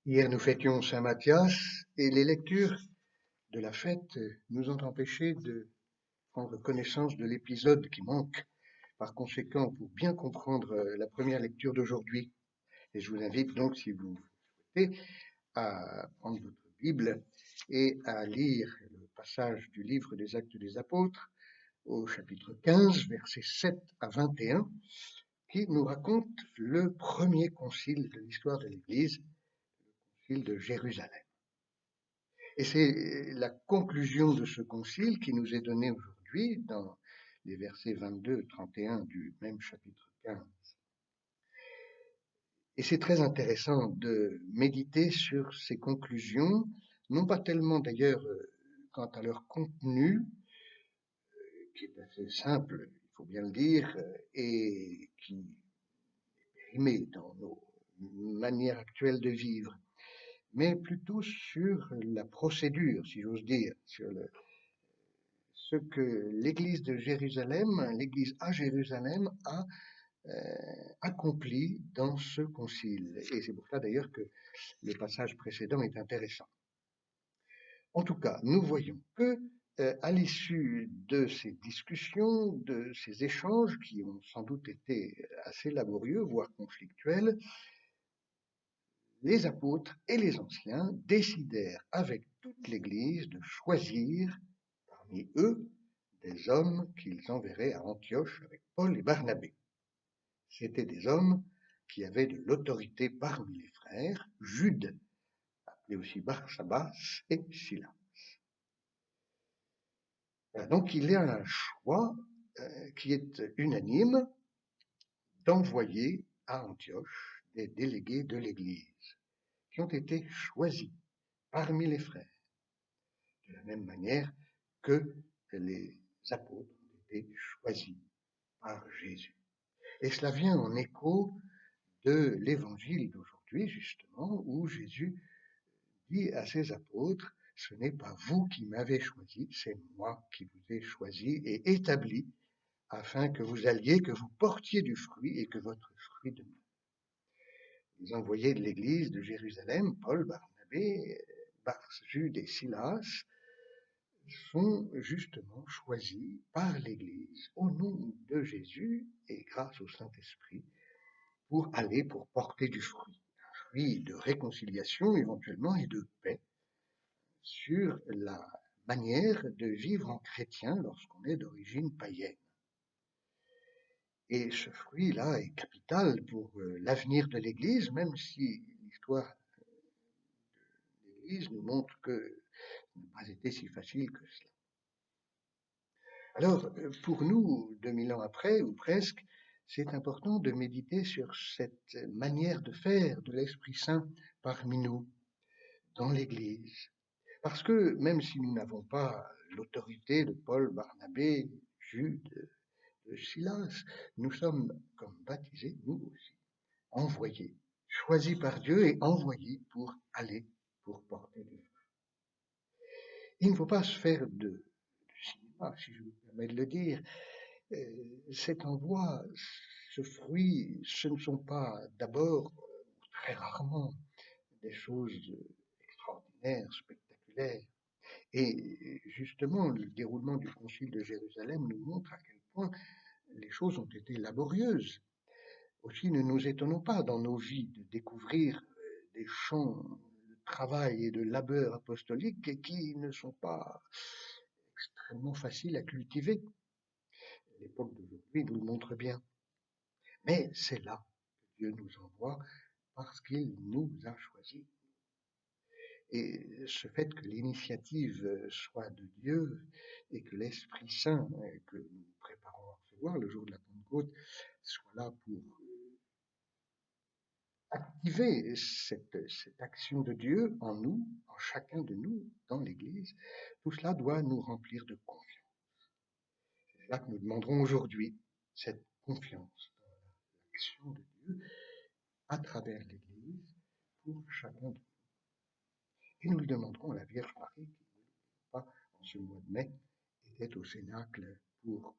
Hier, nous fêtions Saint Matthias et les lectures de la fête nous ont empêchés de prendre connaissance de l'épisode qui manque. Par conséquent, pour bien comprendre la première lecture d'aujourd'hui, et je vous invite donc, si vous souhaitez, à prendre votre Bible et à lire le passage du livre des Actes des Apôtres au chapitre 15, versets 7 à 21, qui nous raconte le premier concile de l'histoire de l'Église, le concile de Jérusalem. Et c'est la conclusion de ce concile qui nous est donnée aujourd'hui dans les versets 22 et 31 du même chapitre 15. Et c'est très intéressant de méditer sur ces conclusions, non pas tellement d'ailleurs quant à leur contenu, qui est assez simple, il faut bien le dire, et qui est périmé dans nos manières actuelles de vivre, mais plutôt sur la procédure, si j'ose dire, sur ce que l'Église de Jérusalem, l'Église à Jérusalem a accompli dans ce concile. Et c'est pour ça d'ailleurs que le passage précédent est intéressant. En tout cas, nous voyons que à l'issue de ces discussions, de ces échanges qui ont sans doute été assez laborieux, voire conflictuels, les apôtres et les anciens décidèrent avec toute l'Église de choisir parmi eux des hommes qu'ils enverraient à Antioche avec Paul et Barnabé. C'étaient des hommes qui avaient de l'autorité parmi les frères, Jude, appelé aussi Barsabas, et Silas. Donc il y a un choix qui est unanime d'envoyer à Antioche des délégués de l'Église qui ont été choisis parmi les frères, de la même manière que les apôtres ont été choisis par Jésus. Et cela vient en écho de l'évangile d'aujourd'hui, justement, où Jésus dit à ses apôtres, ce n'est pas vous qui m'avez choisi, c'est moi qui vous ai choisi et établi afin que vous alliez, que vous portiez du fruit et que votre fruit demeure. Les envoyés de l'église de Jérusalem, Paul, Barnabé, Jude et Silas, sont justement choisis par l'Église au nom de Jésus et grâce au Saint-Esprit pour aller, pour porter du fruit. Un fruit de réconciliation éventuellement et de paix sur la manière de vivre en chrétien lorsqu'on est d'origine païenne. Et ce fruit-là est capital pour l'avenir de l'Église, même si l'histoire de l'Église nous montre que ça n'a pas été si facile que cela. Alors, pour nous, 2000 ans après, ou presque, c'est important de méditer sur cette manière de faire de l'Esprit Saint parmi nous, dans l'Église. Parce que même si nous n'avons pas l'autorité de Paul, Barnabé, Jude, de Silas, nous sommes, comme baptisés, nous aussi, envoyés, choisis par Dieu et envoyés pour aller, pour porter du fruit. Il ne faut pas se faire du cinéma, si je me permets de le dire. Cet envoi, ce fruit, ce ne sont pas d'abord, très rarement, des choses extraordinaires, spectaculaires. Et justement, le déroulement du Concile de Jérusalem nous montre à quel point les choses ont été laborieuses. Aussi, ne nous étonnons pas dans nos vies de découvrir des champs de travail et de labeur apostolique qui ne sont pas extrêmement faciles à cultiver. L'époque d'aujourd'hui nous le montre bien. Mais c'est là que Dieu nous envoie parce qu'il nous a choisis. Et ce fait que l'initiative soit de Dieu et que l'Esprit Saint que nous nous préparons à recevoir le jour de la Pentecôte soit là pour activer cette action de Dieu en nous, en chacun de nous, dans l'Église, tout cela doit nous remplir de confiance. C'est cela que nous demanderons aujourd'hui, cette confiance dans l'action de Dieu à travers l'Église pour chacun de nous. Et nous le demanderons à la Vierge Marie qui, pas en ce mois de mai, était au Cénacle pour